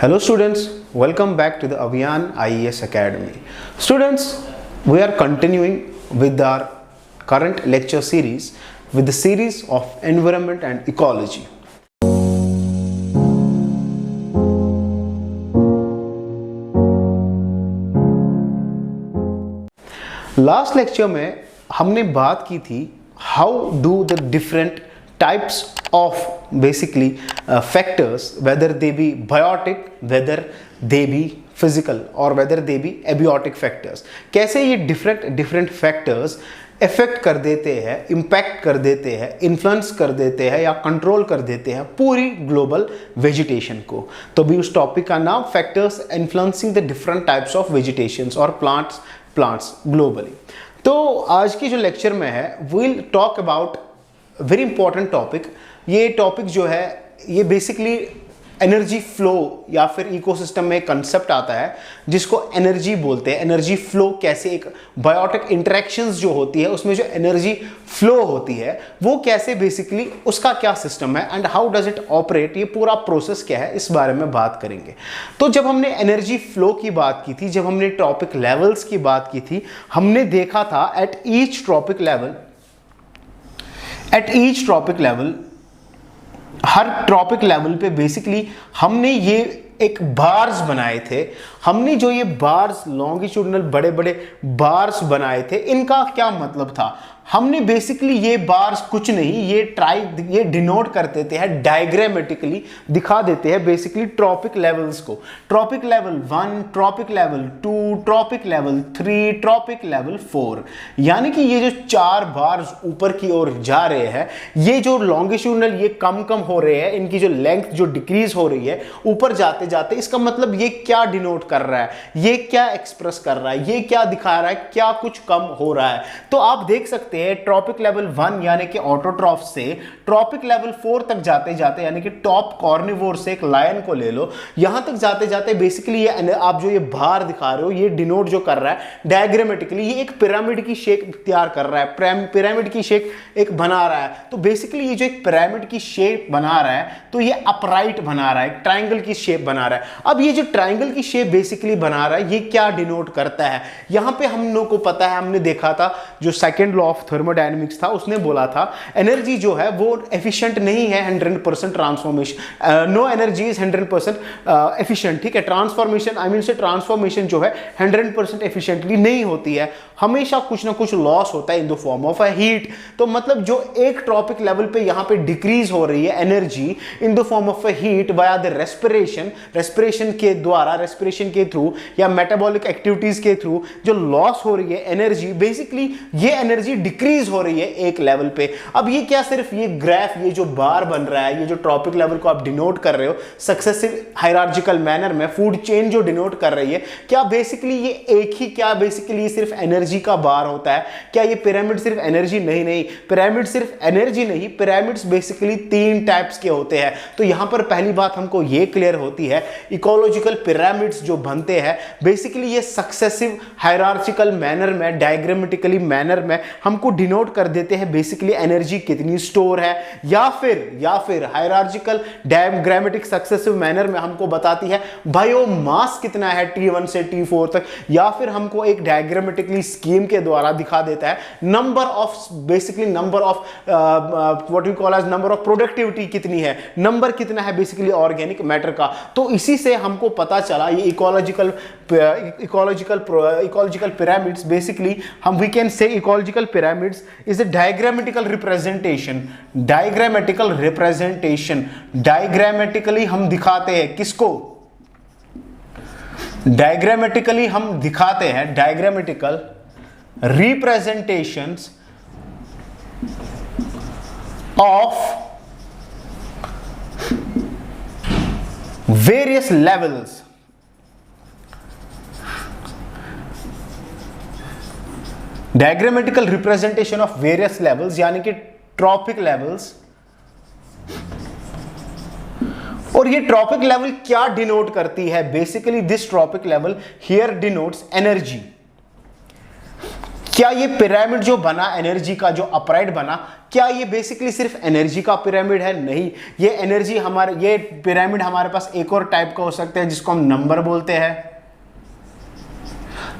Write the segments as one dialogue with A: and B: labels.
A: Hello students, welcome back to the Avian IES Academy. Students, we are continuing with our current lecture series with the series of environment and ecology. Last lecture में हमने बात की थी how do the different types of basically factors, whether they be biotic, whether they be physical or whether they be abiotic factors, कैसे ये different factors effect कर देते हैं, इम्पैक्ट कर देते हैं, इन्फ्लुएंस कर देते हैं या कंट्रोल कर देते हैं पूरी ग्लोबल वेजिटेशन को। तो भी उस टॉपिक का नाम factors influencing the different types of vegetations और प्लांट्स ग्लोबली। तो आज की जो लेक्चर में है will talk about very important topic. ये टॉपिक जो है ये बेसिकली एनर्जी फ्लो या फिर इकोसिस्टम में एक कंसेप्ट आता है जिसको एनर्जी बोलते हैं। एनर्जी फ्लो कैसे एक बायोटिक इंटरेक्शंस जो होती है उसमें जो एनर्जी फ्लो होती है वो कैसे बेसिकली उसका क्या सिस्टम है and how does it operate, ये पूरा प्रोसेस क्या है इस बारे में बात करेंगे। तो जब हमने एनर्जी फ्लो की बात की थी, जब हमने ट्रॉपिक लेवल्स की बात की थी, हमने देखा था एट ईच ट्रॉपिक लेवल हर ट्रॉपिक लेवल पे बेसिकली हमने ये एक बार्स बनाए थे। हमने जो ये बार्स लॉन्गिट्यूडनल बड़े बड़े बार्स बनाए थे, इनका क्या मतलब था? हमने बेसिकली ये बार्स कुछ नहीं, ये डिनोट कर देते हैं, डायग्रामेटिकली दिखा देते हैं बेसिकली ट्रॉपिक लेवल्स को। Trophic level 1, trophic level 2, trophic level 3, trophic level 4, यानी कि ये जो 4 बार्स ऊपर की ओर जा रहे हैं, ये जो लॉन्गिट्यूडनल ये कम हो रहे हैं, इनकी जो लेंथ जो डिक्रीज हो रही है ऊपर जाते जाते, इसका मतलब ये क्या डिनोट कर रहा है, ये क्या एक्सप्रेस कर रहा है, ये क्या दिखा रहा है, क्या कुछ कम हो रहा है। तो आप देख सकते हैं ट्रॉपिक लेवल 1 यानी कि ऑटोट्रॉफ से ट्रॉपिक लेवल 4 तक जाते जाते, यानी कि टॉप कॉर्निवोर से एक लायन को ले लो, यहां तक जाते जाते बेसिकली ये आप जो ये बार दिखा रहे हो ये डिनोट जो कर रहा है डायग्रामेटिकली, ये एक पिरामिड की शेप तैयार कर रहा है, पिरामिड की शेप एक बना रहा है। तो बेसिकली ये जो एक पिरामिड की शेप बना रहा है तो ये अपराइट बना रहा है, ट्राइंगल की शेप बना रहा है। अब ये जो ट्राइंगल की शेप बेसिकली बना रहा है ये क्या डिनोट करता है? यहां पे हम लोग को पता है, हमने देखा था जो सेकंड लॉ ऑफ थर्मोडायनेमिक्स था उसने बोला था एनर्जी जो है वो एफिशिएंट नहीं है 100% transformation, no energy is 100% efficient. ठीक है, ट्रांसफॉर्मेशन जो है 100% एफिशिएंटली नहीं होती है, हमेशा कुछ ना कुछ लॉस होता है in the form of a heat. तो मतलब जो एक ट्रॉपिक लेवल पे यहां पे डिक्रीज हो रही है energy in the form of a heat via the respiration के द्वारा, रेस्पिरेशन के थ्रू या मेटाबॉलिक एक्टिविटीज के थ्रू जो लॉस हो रही है एनर्जी, बेसिकली ये एनर्जी डिक्रीज हो रही है एक लेवल पे। अब ये क्या सिर्फ ये ग्राफ, ये जो बार बन रहा है, ये जो ट्रॉपिक लेवल को आप डिनोट कर रहे हो सक्सेसिव हायरार्चिकल मैनर में, फूड चेन जो डिनोट कर रही है, क्या बेसिकली ये एक ही, क्या बेसिकली ये सिर्फ एनर्जी का बार होता है? क्या ये पिरामिड सिर्फ एनर्जी? नहीं, पिरामिड सिर्फ एनर्जी नहीं, पिरामिड्स बेसिकली 3 टाइप्स के होते हैं। तो यहां पर पहली बात हमको ये क्लियर होती है, इकोलॉजिकल पिरामिड्स जो बनते हैं बेसिकली ये सक्सेसिव हायरार्चिकल मैनर में, डायग्रामेटिकली मैनर में हमको डिनोट कर देते हैं बेसिकली एनर्जी कितनी स्टोर है, या फिर हायरार्चिकल डायग्रामेटिक सक्सेसिव मैनर में हमको बताती है बायोमास कितना है T1 से T4 तक, या फिर हमको एक डायग्रामेटिकली स्कीम के द्वारा दिखा देता है number of what we call as number of productivity कितनी है, नंबर कितना है बेसिकली ऑर्गेनिक मैटर का। तो इसी से हमको पता चला ये ecological pyramids basically we can say ecological pyramids is a diagrammatical representation। diagrammatically हम दिखाते हैं किसको? diagrammatically हम दिखाते हैं diagrammatical representations of various levels। Diagrammatical representation of various levels यानी कि ट्रॉपिक लेवल्स। और ये ट्रॉपिक लेवल क्या डिनोट करती है? Basically this trophic level here denotes energy. क्या ये पिरामिड जो बना एनर्जी का, जो अपराइट बना, क्या ये बेसिकली सिर्फ एनर्जी का पिरामिड है? नहीं, ये पिरामिड हमारे पास एक और टाइप का हो सकता है जिसको हम नंबर बोलते हैं।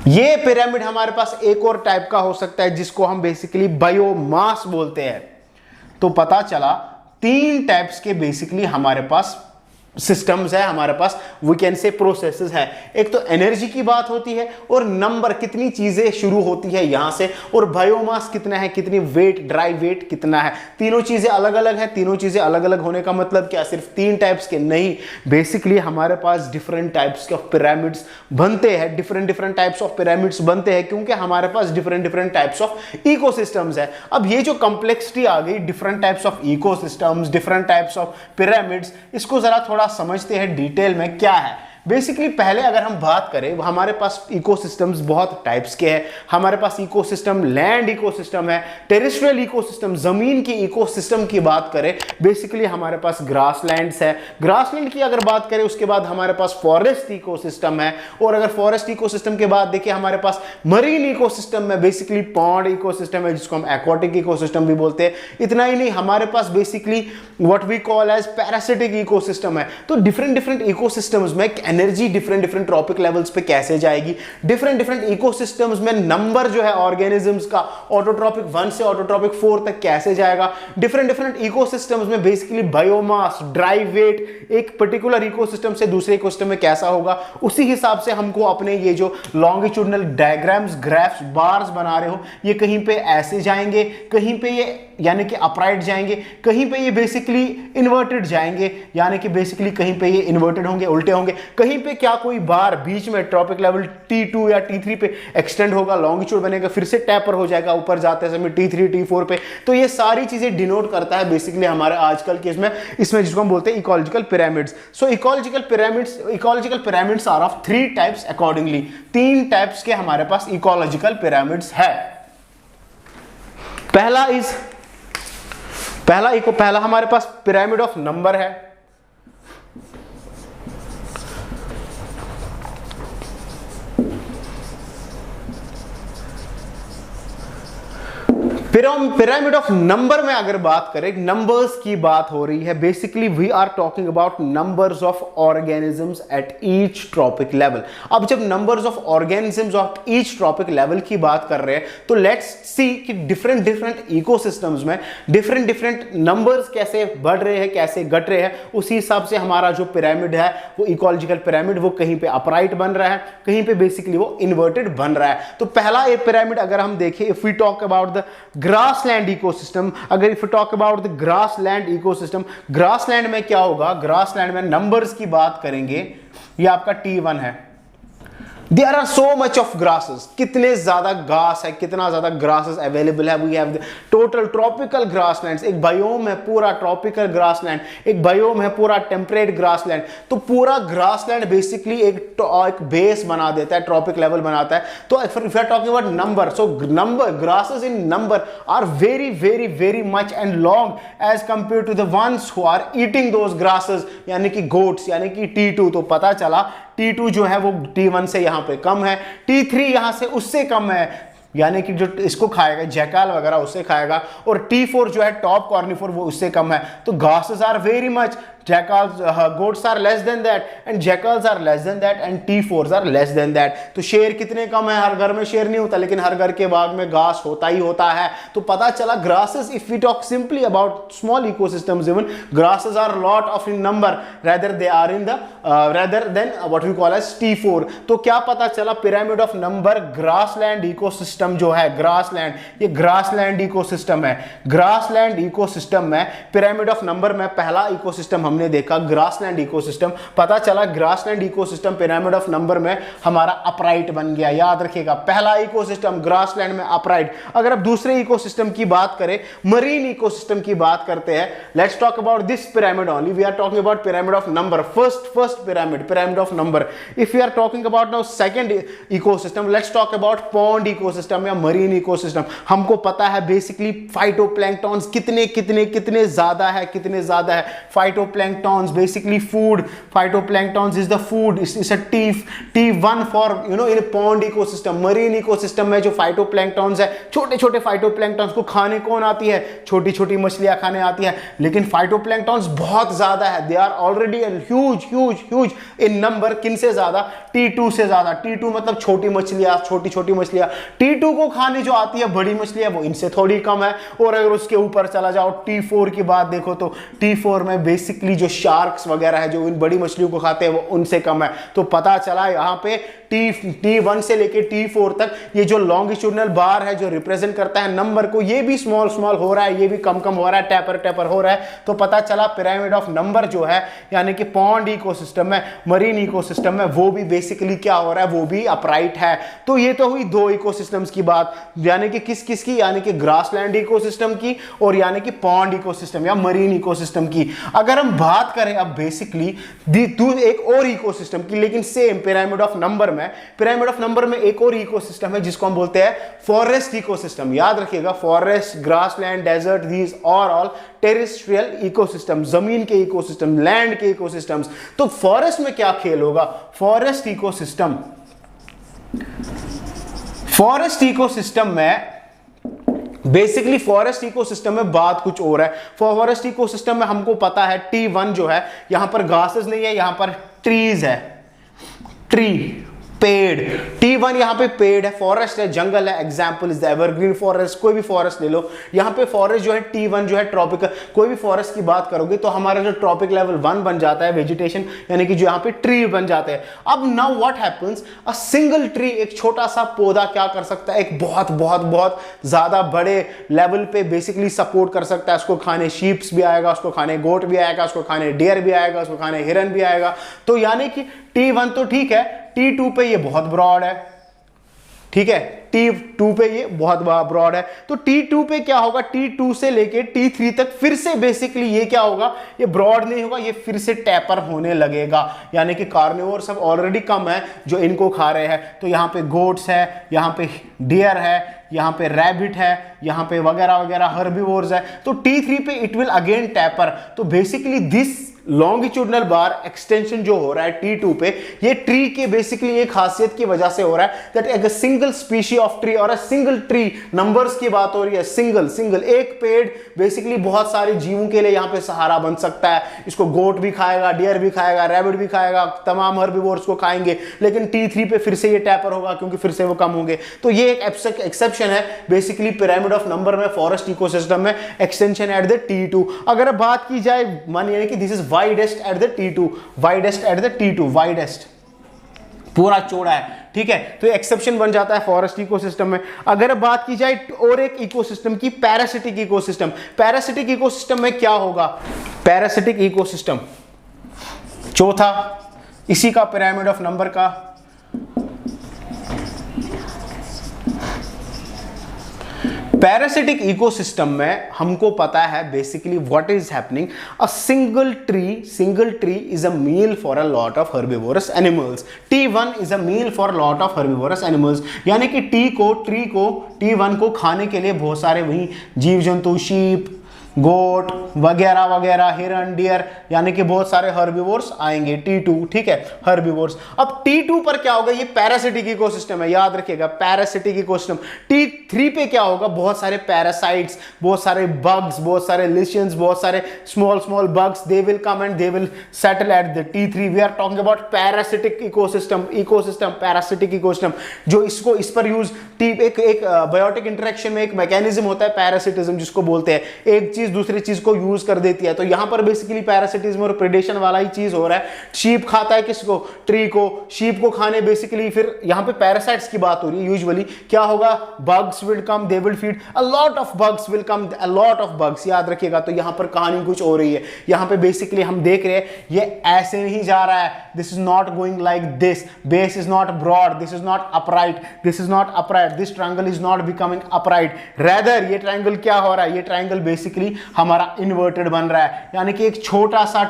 A: ये पिरामिड हमारे पास एक और टाइप का हो सकता है जिसको हम बेसिकली बायोमास बोलते हैं। तो पता चला 3 टाइप्स के बेसिकली हमारे पास सिस्टम्स है, हमारे पास वी कैन से प्रोसेसेस है। एक तो एनर्जी की बात होती है, और नंबर कितनी चीजें शुरू होती है यहां से, और बायोमास कितना है, कितनी वेट, ड्राई वेट कितना है। तीनों चीजें अलग अलग है। तीनों चीजें अलग अलग होने का मतलब क्या, सिर्फ 3 टाइप्स के नहीं, बेसिकली हमारे पास डिफरेंट टाइप्स ऑफ पिरामिड्स बनते हैं, डिफरेंट टाइप्स ऑफ पिरामिड्स बनते हैं, क्योंकि हमारे पास डिफरेंट टाइप्स ऑफ इकोसिस्टम्स है। अब ये जो कॉम्प्लेक्सिटी आ गई, different types of ecosystems, different types of pyramids, इसको जरा थोड़ा समझते हैं डिटेल में क्या है। बेसिकली पहले अगर हम बात करें, हमारे पास इकोसिस्टम्स बहुत टाइप्स के हैं। हमारे पास इकोसिस्टम, लैंड इकोसिस्टम है, टेरेस्ट्रियल इकोसिस्टम, जमीन की इकोसिस्टम की बात करें, बेसिकली हमारे पास ग्रासलैंड्स है। ग्रासलैंड की अगर बात करें, उसके बाद हमारे पास फॉरेस्ट इकोसिस्टम है, और अगर फॉरेस्ट इकोसिस्टम के बाद देखिए हमारे पास मरीन इकोसिस्टम में बेसिकली पॉन्ड इकोसिस्टम है, जिसको हम एक्वाटिक इकोसिस्टम भी बोलते हैं। इतना ही नहीं, हमारे पास basically what we call as parasitic ecosystem है। तो डिफरेंट इकोसिस्टम्स में एनर्जी डिफरेंट ट्रॉपिक लेवल्स पे कैसे जाएगी, डिफरेंट इकोसिस्टम्स में नंबर जो है ऑर्गेनिजम्स का ऑटोट्रॉपिक 1 से ऑटोट्रॉपिक 4 तक कैसे जाएगा, डिफरेंट इकोसिस्टम्स में बेसिकली बायोमास, ड्राई वेट एक पर्टिकुलर इकोसिस्टम से दूसरे इकोसिस्टम में कैसा होगा, उसी हिसाब से हमको अपने ये जो लॉन्गिट्यूडनल डायग्राम्स, ग्राफ्स, बार्स बना रहे हो, ये कहीं पे ऐसे जाएंगे, कहीं पे ये यानी कि अपराइट जाएंगे, कहीं पे ये बेसिकली इन्वर्टेड जाएंगे, यानी कि बेसिकली कहीं पे ये इन्वर्टेड होंगे, उल्टे होंगे, कहीं पे क्या कोई बार बीच में ट्रॉपिक लेवल T2 या T3 पे एक्सटेंड होगा, लॉन्गिट्यूड बनेगा, फिर से टैपर हो जाएगा ऊपर जाते समय T3 T4 पे। तो ये सारी चीजें डिनोट करता है बेसिकली हमारे आजकल के इसमें जिसको हम बोलते हैं ecological pyramids. So ecological pyramids are of 3 types accordingly. 3 types के हमारे पास इकोलॉजिकल पिरामिड्स है। पहला हमारे पास पिरामिड ऑफ नंबर है। पिरामिड ऑफ नंबर में अगर बात करें, नंबर्स की बात हो रही है, basically we are talking about numbers of organisms at each trophic level. अब जब numbers of organisms of each trophic level की बात कर रहे हैं, तो लेट्स सी कि डिफरेंट इकोसिस्टम्स में डिफरेंट नंबर्स कैसे बढ़ रहे हैं, कैसे घट रहे हैं। उसी हिसाब से हमारा जो पिरामिड है, वो इकोलॉजिकल पिरामिड, वो कहीं पे अपराइट बन रहा है, कहीं पे बेसिकली वो इन्वर्टेड बन रहा है। तो पहला ये पिरामिड अगर हम देखें, if we talk about the grassland ecosystem, अगर if you talk about the grassland ecosystem, grassland में क्या होगा, ग्रासलैंड में नंबर्स की बात करेंगे, ये आपका T1 है। There are so much of grasses, कितने ज्यादा घास है, कितना ज्यादा grasses अवेलेबल है। We have the total tropical grasslands, एक बायोम है पूरा ट्रॉपिकल ग्रासलैंड, एक बायोम है पूरा टेम्परेट ग्रासलैंड। तो पूरा ग्रासलैंड बेसिकली एक बेस बना देता है, ट्रॉपिक लेवल बनाता है। तो if you are talking about number, so number, grasses in number are very much and long as compared to the ones who are eating those grasses, यानी कि goats, यानी कि T2। तो पता चला T2 जो है वो T1 से यहां पे कम है, T3 यहां से उससे कम है, यानी कि जो इसको खाएगा जैकाल वगैरह उससे खाएगा, और T4 जो है टॉप कॉर्निफोर वो उससे कम है। तो घासेस are very much, jackals, goats are less than that and jackals are less than that and T4s are less than that। तो शेर कितने कम है, हर घर में शेर नहीं होता, लेकिन हर घर के बाग में घास होता ही होता है। तो पता चला grasses, if we talk simply about small ecosystems, even grasses are lot of in number rather they are in the rather than what we call as T4। तो क्या पता चला, pyramid of number grassland ecosystem जो है, grassland, ये grassland ecosystem है। Grassland ecosystem में pyramid of number में पहला इकोसिस्टम हमने देखा ग्रासलैंड इकोसिस्टम। पता चला grassland ecosystem pyramid of number में हमारा अपराइट बन गया। याद रखिएगा, पहला इकोसिस्टम ग्रासलैंड में अपराइट। अगर अब दूसरे इकोसिस्टम की बात करें, मरीन इकोसिस्टम की बात करते हैं, let's talk about this pyramid only. We are talking about pyramid of number, first pyramid of number. If you are talking about now second ecosystem, let's talk about pond ecosystem या marine ecosystem. हमको पता है basically phytoplanktons कितने ज्यादा है, phytoplankton phytoplanktons, basically food. Phytoplanktons is the food. It's a T1 for in a pond ecosystem, marine ecosystem में जो phytoplanktons है, छोटे छोटे phytoplanktons को खाने कौन आती है? छोटी छोटी मछलियां खाने आती है। लेकिन phytoplanktons बहुत ज्यादा है, they are already a huge in number। किन से ज्यादा? T2 से ज्यादा। T2 मतलब छोटी मछलियां, छोटी छोटी मछलियां। T2 को खाने जो आती है बड़ी मछलियां, वो इनसे थोड़ी कम है। और अगर उसके ऊपर चला जाओ T4 की बात देखो तो T4 में बेसिकली जो शार्क्स वगैरह है जो इन बड़ी मछलियों को खाते हैं वो उनसे कम है। तो पता चला यहाँ पे T1 से लेके T4 तक ये जो लॉन्गिट्यूडनल बार है जो रिप्रेजेंट करता है नंबर को, ये भी स्मॉल हो रहा है, ये भी कम हो रहा है, टैपर हो रहा है। तो पता चला पिरामिड ऑफ नंबर जो है यानी कि पॉन्ड इकोसिस्टम में, मरीन इकोसिस्टम में, वो भी बेसिकली क्या हो रहा है, वो भी अपराइट है। तो ये तो हुई दो इकोसिस्टम्स की बात, यानी कि किस की, यानी कि ग्रासलैंड इकोसिस्टम की और यानी कि पॉन्ड इकोसिस्टम या मरीन इकोसिस्टम की। अगर हम बात करें अब बेसिकली एक और इकोसिस्टम की, लेकिन सेम पिरामिड ऑफ नंबर में एक और इकोसिस्टम है जिसको हम बोलते हैं फॉरेस्ट इकोसिस्टम। याद रखिएगा, forest, grassland, desert, these are all terrestrial ecosystem, जमीन के इकोसिस्टम, लैंड के इकोसिस्टम्स। तो फॉरेस्ट में क्या खेल होगा? फॉरेस्ट इकोसिस्टम में बेसिकली फॉरेस्ट इकोसिस्टम में बात कुछ और है। फॉरेस्ट इकोसिस्टम में हमको पता है T1 जो है, यहां पर घासेस नहीं है, यहां पर ट्रीज है, पेड़। T1 यहाँ पे पेड़ है, फॉरेस्ट है, जंगल है। Example is the evergreen forest, कोई भी फॉरेस्ट ले लो। यहाँ पे फॉरेस्ट जो है T1 जो है ट्रॉपिकल, कोई भी फॉरेस्ट की बात करोगे तो हमारा जो ट्रॉपिक लेवल 1 बन जाता है वेजिटेशन, यानी कि जो यहाँ पे ट्री बन जाते हैं। अब now what happens, a single tree, एक छोटा सा पौधा क्या कर सकता है, एक बहुत ज्यादा बड़े लेवल पे बेसिकली सपोर्ट कर सकता है। उसको खाने शीप्स भी आएगा, उसको खाने गोट भी आएगा, उसको खाने डियर भी आएगा, उसको खाने हिरन भी आएगा। तो यानी कि T1 तो ठीक है, T2 पे ये बहुत ब्रॉड है, ठीक है, T2 पे ये बहुत ब्रॉड है। तो T2 पे क्या होगा, T2 से लेके T3 तक फिर से बेसिकली ये क्या होगा, ये ब्रॉड नहीं होगा, ये फिर से टैपर होने लगेगा। यानी कि कार्निवोर सब ऑलरेडी कम है जो इनको खा रहे हैं। तो यहाँ पे गोट्स है, यहाँ पे डियर है, यहाँ पे रैबिट है, यहाँ पे वगैरह हर्बीवोर्स है। तो T3 पे इट विल अगेन टैपर। तो basically this longitudinal bar extension जो हो रहा है T2 पे, ये ट्री के बेसिकली एक खासियत की वजह से हो रहा है दैट एक सिंगल स्पीशी ऑफ ट्री और अ सिंगल ट्री, नंबर्स की बात हो रही है, सिंगल एक पेड़ बेसिकली बहुत सारे जीवों के लिए यहाँ पे सहारा बन सकता है। इसको गोट भी खाएगा, डियर भी खाएगा, रैबिट भी खाएगा, तमाम हर्बीवोर्स को खाएंगे। लेकिन T3 पे फिर से ये टैपर होगा क्योंकि फिर से वो कम होंगे। तो ये एक एक्सेप्शन है बेसिकली पिरामिड ऑफ नंबर में, फॉरेस्ट इकोसिस्टम में, एक्सटेंशन एट द T2। अगर बात की जाए मानिए कि this is widest at the T2, widest पूरा चौड़ा है, ठीक है। तो ये एक्सेप्शन बन जाता है फॉरेस्ट इकोसिस्टम में। अगर बात की जाए और एक इकोसिस्टम की, पैरासिटिक इकोसिस्टम में क्या होगा? पैरासिटिक इकोसिस्टम चौथा, इसी का पिरामिड ऑफ नंबर का पैरासिटिक इकोसिस्टम में हमको पता है basically what is happening. A single tree is a meal for a lot of herbivorous animals. T1 is a meal for lot of herbivorous animals, यानी कि T1 को खाने के लिए बहुत सारे वही जीव जंतु, शीप, गोट वगैरह, हिरन, डियर, यानी कि बहुत सारे हर्बीवोर्स आएंगे T2, ठीक है, हर्बीवोर्स। अब T2 पर क्या होगा, ये पैरासिटिक इकोसिस्टम है, याद रखिएगा पैरासिटिक इकोसिस्टम। T3 पे क्या होगा, बहुत सारे पैरासाइट्स, बहुत सारे बग्स, बहुत सारे लिशंस, बहुत सारे small bugs, they will come and they will settle at the T3। We are talking about parasitic ecosystem, parasitic ecosystem, जो इस पर यूज एक बायोटिक इंटरेक्शन में एक मैकेनिज्म होता है पैरासिटिज्म जिसको बोलते हैं, एक चीज दूसरी चीज को यूज कर देती है। तो यहां पर बेसिकली पैरासिटिज्म और प्रेडेशन वाला ही चीज हो रहा है। शीप खाता है किसको, ट्री को, शीप को खाने बेसिकली, फिर यहां पे पैरासाइट्स की बात हो रही है। यूजुअली क्या होगा, bugs will come, they will feed, a lot of bugs will come, a lot of bugs, याद रखिएगा। तो यहां पर कहानी कुछ हो रही है। यहां पे बेसिकली हम देख रहे हैं ये ऐसे नहीं जा रहा है, this is not going like this, base is not broad, this is not upright, this is not upright, this triangle is not becoming upright, rather ये ट्रायंगल क्या हो रहा है, ये ट्रायंगल बेसिकली बेसिकली हमारा इन्वर्टेड बन रहा है, यानी कि एक छोटा सा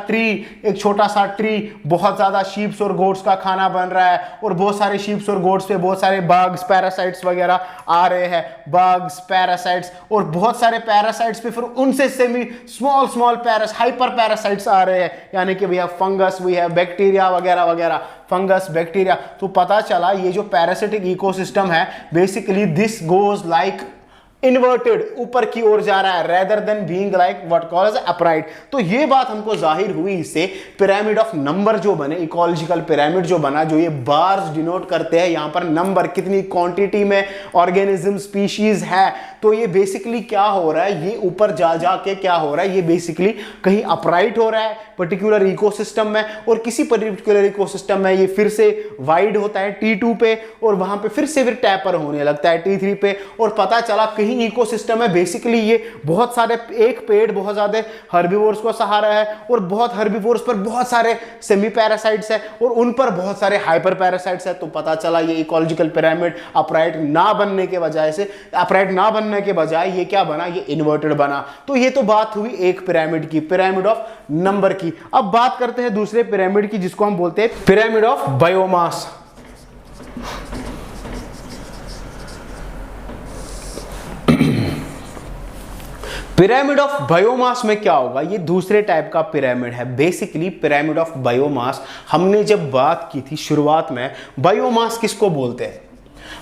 A: ट्री बहुत ज्यादा शीप्स और गोट्स का खाना बन रहा है, और बहुत सारे शीप्स और गोट्स पे बहुत सारे बग्स पैरासाइट्स वगैरह आ रहे हैं, बग्स पैरासाइट्स, और बहुत सारे पैरासाइट्स पे फिर उनसे सेमी स्मॉल हाइपर पैरासाइट्स आ रहे हैं, यानी कि we have fungus, we have bacteria वगैरह वगैरह, फंगस बैक्टीरिया। तो पता चला ये जो पैरासिटिक इकोसिस्टम है basically this goes like inverted, ऊपर की ओर जा रहा है, rather than being like what called as upright. तो ये बात हमको जाहिर हुई इससे, पिरामिड ऑफ नंबर जो बने, इकोलॉजिकल पिरामिड जो बना, जो ये बार्स डिनोट करते हैं यहां पर नंबर, कितनी क्वांटिटी में ऑर्गेनिज्म स्पीशीज है। तो ये बेसिकली क्या हो रहा है, ये ऊपर जा के क्या हो रहा है, ये बेसिकली कहीं अपराइट हो रहा है पर्टिकुलर इकोसिस्टम में, और किसी पर्टिकुलर इकोसिस्टम में ये फिर से वाइड होता है T2 पे, और वहां पे फिर से टैपर होने लगता है T3 पे, और पता चला कहीं इकोसिस्टम में बेसिकली ये बहुत सारे, एक पेड़ बहुत ज्यादा हर्बीवोर्स को सहारा है, और बहुत हर्बीवोर्स पर बहुत सारे सेमी पैरासाइट्स है, और उन पर बहुत सारे हाइपर पैरासाइट्स है। तो पता चला ये इकोलॉजिकल पिरामिड अपराइट ना बनने के बजाय ये क्या बना, ये इन्वर्टेड बना। तो ये तो बात हुई एक पिरामिड की, पिरामिड ऑफ नंबर की। अब बात करते हैं दूसरे पिरामिड की, जिसको हम बोलते हैं pyramid of biomass. Pyramid of biomass में क्या होगा, ये दूसरे टाइप का पिरामिड है। बेसिकली पिरामिड ऑफ बायोमास, हमने जब बात की थी शुरुआत में, बायोमास किसको बोलते हैं?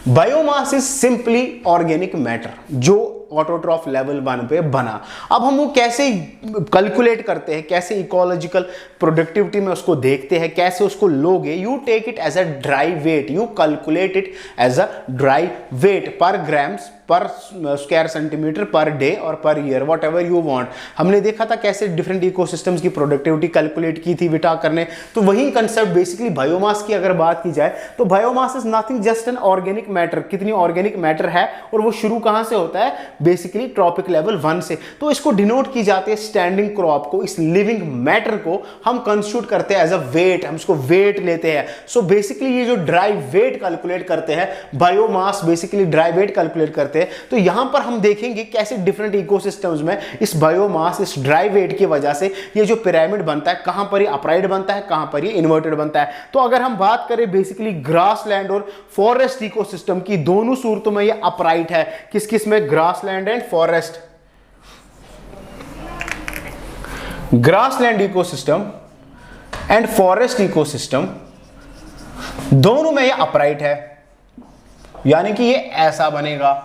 A: Biomass is simply organic matter जो ऑटोट्रॉफ लेवल 1 पे बना। अब हम वो कैसे कैलकुलेट करते हैं, कैसे इकोलॉजिकल प्रोडक्टिविटी में उसको देखते हैं, कैसे उसको लोगे, you take it as a dry weight, you calculate it as a dry weight per grams per square centimeter per day और per year, whatever you want. हमने देखा था कैसे डिफरेंट इकोसिस्टम्स की प्रोडक्टिविटी कैलकुलेट की थी विटा करने। तो वही कंसेप्ट बेसिकली बायोमास की अगर बात की जाए तो biomass is nothing just an organic matter. कितनी ऑर्गेनिक मैटर है, और वो शुरू कहां से होता है, बेसिकली ट्रॉपिक लेवल 1 से। तो इसको डिनोट की जाती है स्टैंडिंग क्रॉप को, इस लिविंग मैटर को हम कंस्टिट्यूट करते हैं एज अ वेट, हम इसको वेट लेते हैं। सो बेसिकली ये जो ड्राई वेट कैलकुलेट करते हैं, biomass basically dry weight calculate करते हैं। तो यहां पर हम देखेंगे कैसे डिफरेंट इकोसिस्टम्स में इस बायोमास, इस ड्राई वेट की वजह से ये जो पिरामिड बनता है, कहां पर ये अपराइट बनता है, कहां पर ये इन्वर्टेड बनता है। तो अगर हम बात करें बेसिकली ग्रासलैंड और फॉरेस्ट इकोसिस्टम की, दोनों सूरतों में ये अपराइट है। किस किस में, grassland and forest. Grassland ecosystem and forest ecosystem दोनों में ये अपराइट है, यानी कि ये ऐसा बनेगा,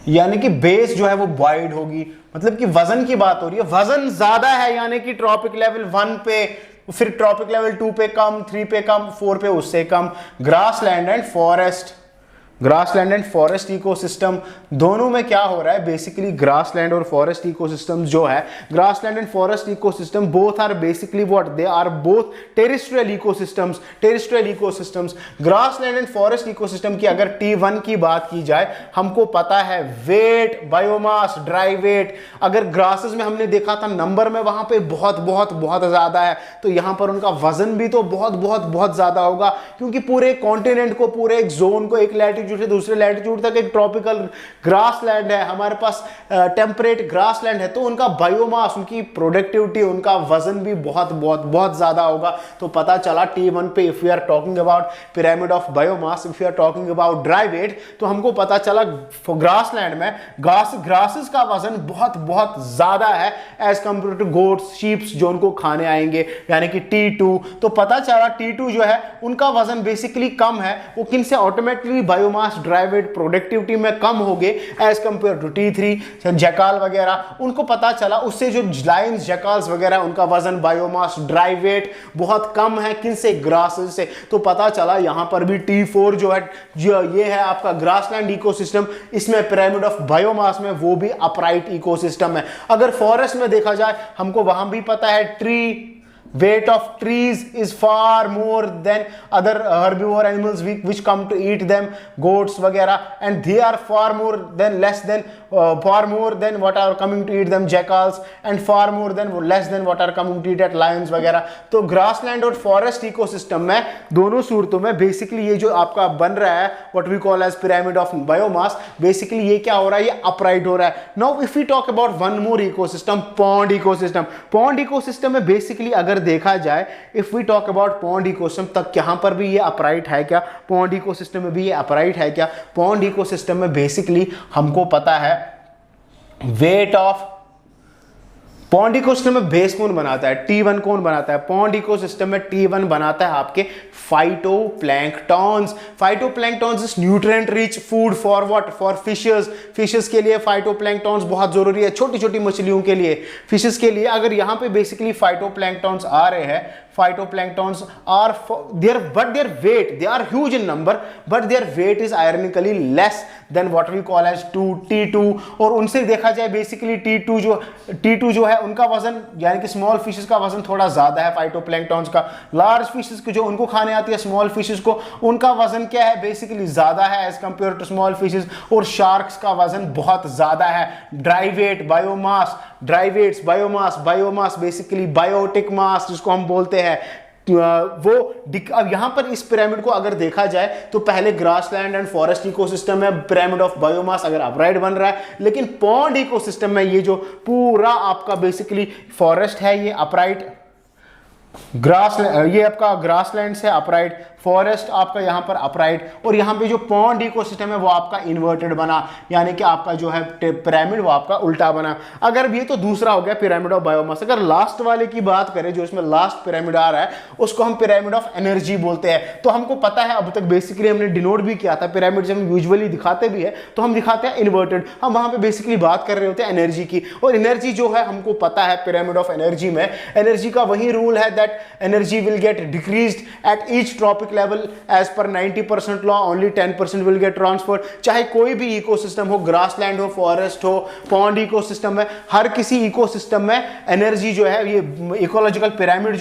A: यानी कि बेस जो है वो वाइड होगी, मतलब कि वजन की बात हो रही है, वजन ज्यादा है, यानी कि ट्रॉपिक लेवल 1 पे, फिर ट्रॉपिक लेवल 2 पे कम, 3 पे कम, 4 पे उससे कम। Grassland and forest, grassland and forest ecosystem दोनों में क्या हो रहा है, बेसिकली ग्रासलैंड और फॉरेस्ट इकोसिस्टम जो है, grassland and forest ecosystem both are basically what, they are both terrestrial ecosystems. Grassland and forest ecosystem की अगर T1 की बात की जाए, हमको पता है वेट, बायोमास, ड्राई वेट। अगर ग्रासेस में हमने देखा था नंबर में वहां पे बहुत ज्यादा है, तो यहां पर उनका वजन भी तो बहुत ज्यादा होगा, क्योंकि पूरे कॉन्टिनेंट को, पूरे एक जोन को, एक लैटिट्यूड से दूसरे लैटिट्यूड तक एक ट्रॉपिकल ग्रासलैंड है, हमारे पास टेम्परेट ग्रासलैंड है। तो उनका बायोमास, उनकी प्रोडक्टिविटी, उनका वजन भी बहुत ज्यादा होगा। तो पता चला T1 पे if we are talking about pyramid of biomass, if we are talking about dry weight, तो हमको पता चला ग्रासलैंड में ग्रासेस का वजन बहुत ज्यादा है as compare to goats, sheeps जो उनको खाने आएंगे, यानी कि T2। तो पता चला T2 जो है उनका वजन बेसिकली कम है, वो किनसे, automatically biomass, dry weight, productivity में कम हो गए as compare to T3। Jackal वगैरह उनको पता चला, उससे जो लायंस, जैकाल्स वगैरह, उनका वजन, बायोमास, ड्राई वेट बहुत कम है, किनसे, ग्रासेस से। तो पता चला यहां पर भी T4 जो है, जो ये है आपका ग्रासलैंड इकोसिस्टम, इसमें पिरामिड ऑफ बायोमास में वो भी अपराइट इकोसिस्टम है। अगर फॉरेस्ट में देखा जाए, हमको वहां भी पता है tree, weight of trees is far more than other herbivore animals which come to eat them, goats वगैरह, and they are far more than what are coming to eat them, jackals, and far more than less than what are coming to eat at lions वगैरह। तो grassland और forest ecosystem में दोनों सूरतों में basically ये जो आपका बन रहा है what we call as pyramid of biomass, basically ये क्या हो रहा है, ये अपराइट हो रहा है। Now if we talk about one more ecosystem, pond ecosystem. Pond ecosystem में बेसिकली अगर देखा जाए, if we talk about pond ecosystem, तक यहां पर भी ये अपराइट है क्या? पॉन्ड इकोसिस्टम में भी ये अपराइट है क्या? पॉन्ड इकोसिस्टम में बेसिकली हमको पता है वेट ऑफ, पॉन्ड इकोसिस्टम में बेस कौन बनाता है? T1 कौन बनाता है? पॉन्ड इकोसिस्टम में T1 बनाता है आपके phytoplanktons. Phytoplanktons is nutrient rich food for what? For fishes. Fishes के लिए फाइटोप्लैंक्टॉन्स बहुत जरूरी है, छोटी छोटी मछलियों के लिए, फिशेस के लिए। अगर यहां पे बेसिकली फाइटोप्लैंक्टॉन्स आ रहे हैं, phytoplanktons are their weight, they are huge in number, but their weight is ironically less than what we call as T2। और उनसे देखा जाए बेसिकली T2 जो है उनका वजन, यानी कि स्मॉल फिशेस का वजन थोड़ा ज्यादा है फाइटोप्लैंक्टॉन्स का। लार्ज फिशेस को जो उनको खाने आती है स्मॉल फिशेस को, उनका वजन क्या है? बेसिकली ज्यादा है as compare to small fishes. और शार्क्स का वजन बहुत ज्यादा है। Dry weight, biomass, dry weights, biomass basically biotic mass जिसको हम बोलते हैं वो। अब यहां पर इस पिरामिड को अगर देखा जाए तो पहले ग्रासलैंड एंड फॉरेस्ट इकोसिस्टम में पिरामिड ऑफ बायोमास अगर अपराइट बन रहा है, लेकिन पॉन्ड इकोसिस्टम में ये जो पूरा आपका बेसिकली फॉरेस्ट है ये अपराइट, ये आपका ग्रासलैंड से अपराइट, फॉरेस्ट आपका यहां पर अपराइट, और यहां पे जो पॉन्ड इकोसिस्टम है वो आपका इन्वर्टेड बना, यानी कि आपका जो है पिरामिड वो आपका उल्टा बना। अगर ये तो दूसरा हो गया पिरामिड ऑफ बायोमास। अगर लास्ट वाले की बात करें, जो इसमें लास्ट पिरामिड आ रहा है, उसको हम पिरामिड ऑफ एनर्जी बोलते हैं। तो हमको पता है, अब तक बेसिकली हमने डिनोट भी किया था, पिरामिड जब हम यूजुअली दिखाते भी है तो हम दिखाते हैं इन्वर्टेड। हम वहां पे बेसिकली बात कर रहे होते हैं एनर्जी की, और एनर्जी जो है हमको पता है पिरामिड ऑफ एनर्जी में एनर्जी का वही रूल है that energy will get decreased at each trophic level as per 90% law, only 10% will get transferred. चाहे कोई भी इकोसिस्टम हो, ग्रासलैंड हो, फॉरेस्ट हो, पॉन्ड इकोसिस्टम में, हर किसी इकोसिस्टम में एनर्जी जो है, ये इकोलॉजिकल पिरामिड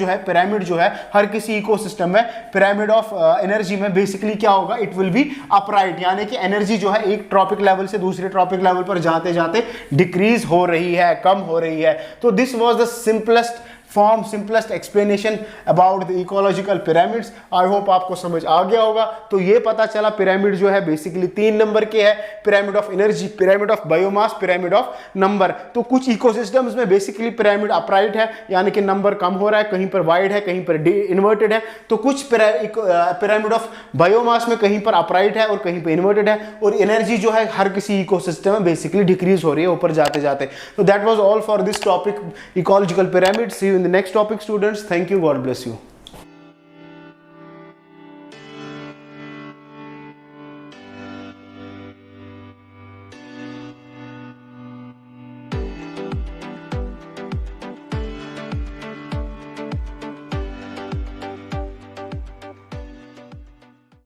A: जो है हर किसी इकोसिस्टम में पिरामिड ऑफ एनर्जी में बेसिकली क्या होगा? इट विल बी अपराइट, यानी कि एनर्जी जो है एक ट्रॉपिक लेवल से दूसरे ट्रॉपिक लेवल पर जाते जाते डिक्रीज हो रही है, कम हो रही है। तो this was the simplest explanation about the ecological pyramids. I hope आपको समझ आ गया होगा। तो ये पता चला पिरामिड जो है बेसिकली 3 नंबर के है, pyramid of energy, pyramid of biomass, pyramid of number. तो कुछ इकोसिस्टम्स में बेसिकली पिरामिड अपराइट है, यानी कि नंबर कम हो रहा है, कहीं पर वाइड है, कहीं पर इन्वर्टेड है। तो कुछ पिरामिड ऑफ बायोमास में कहीं पर अपराइट है और कहीं पर इन्वर्टेड है, और एनर्जी जो है हर किसी इकोसिस्टम में बेसिकली डिक्रीज हो रही है ऊपर जाते जाते। तो that was all for this topic, ecological pyramid. See you in the next topic, students. Thank you. God bless you.